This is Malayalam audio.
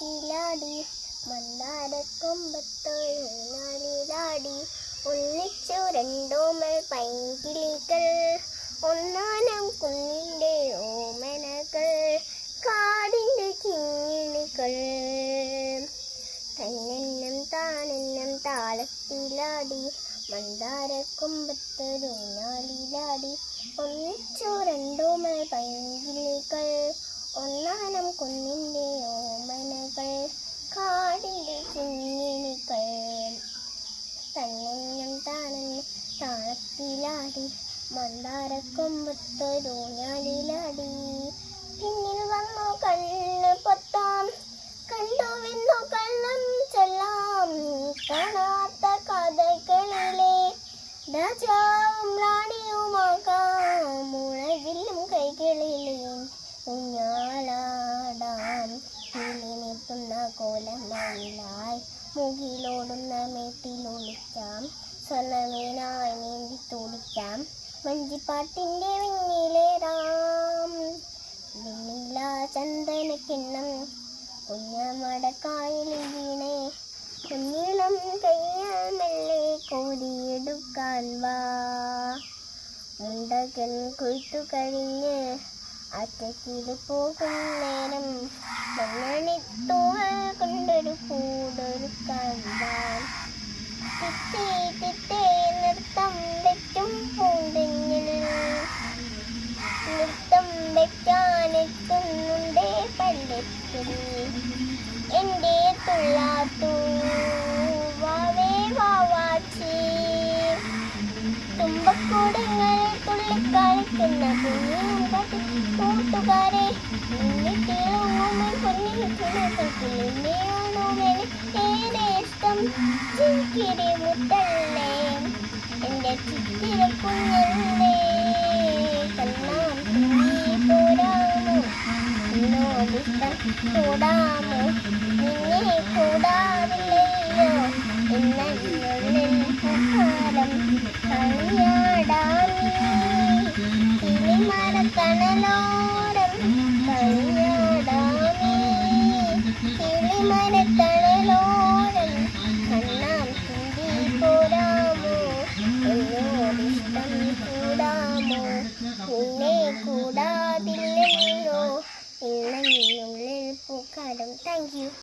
താളത്തിലാടി മന്ദാരക്കൊമ്പത്തൊഴുന്നാലിലാടി ഒന്നിച്ചു രണ്ടോമൽ പൈങ്കിളികൾ ഒന്നാനം കുന്നിൻ്റെ ഓമനകൾ കാടിൻ്റെ കിങ്ങിണികൾ തന്നെന്നം താനെന്നം താളത്തിലാടി മന്ദാരക്കൊമ്പത്തൊഴുന്നാലിലാടി ഒന്നിച്ചു രണ്ടോമൽ പൈങ്കിളികൾ ഒന്നാനം കുന്നിൻ്റെ ഓമനകൾ കാടിൻ്റെ കിങ്ങിണികൾ തന്നെന്നം താനെന്നം താളത്തിലാടി മന്ദാരക്കൊമ്പത്തൊഴുന്നാലിലാടി പിന്നിൽ വന്നു കണ്ണ് പൊത്താം കണ്ടുവെന്നു കള്ളം ചൊല്ലാം കാണാത്ത കഥകളിലെ രാജാവും റാണിയുമാകാം മുളകിലും കൈകളിലെ ഊഞ്ഞാലാടാം കിളിനെത്തുന്ന കോലമയിലായി മുകിലോടുന്ന മേട്ടിലൊളിക്കാം സ്വർണ്ണമീനായി നീന്തി തുടിക്കാം വഞ്ചിപ്പാട്ടിൻ്റെ വിണ്ണിലേറാം വെണ്ണില ചന്ദനക്കിണ്ണം കുഞ്ഞമടക്കായലിൽ വീണേ കുഞ്ഞിളം കയ്യാൽ മെല്ലെ കോരിയെടുക്കാൻ വാ മുണ്ടകൻ കൊയ്ത്തു കഴിഞ്ഞ് അറ്റക്കിളി പോകും നേരം മണ്ണണിത്തൂവൽ കൊണ്ടൊരു കൂടൊരുക്കാൻ വാ തിത്തേ തിത്തേ നൃത്തം വെച്ചും പൂന്തെങ്ങിൽ നൃത്തം വെക്കാനെത്തുന്നുണ്ടേ പല്ലക്കിൽ എൻ്റെ തുള്ളാത്തു വാവേ വാവാച്ചി തുമ്പക്കൂടങ്ങൾ തുള്ളിക്കളിക്കുന്ന കുഞ്ഞിനും പറ്റി കൂട്ടുകാരെ നിന്നിട്ടോമൻ പൊന്നിനെയാണോമനെ ഏറെ ഇഷ്ടം ചിക്കിരി മുത്തല്ലേ എൻ്റെ ചിത്തിര കുഞ്ഞല്ലേ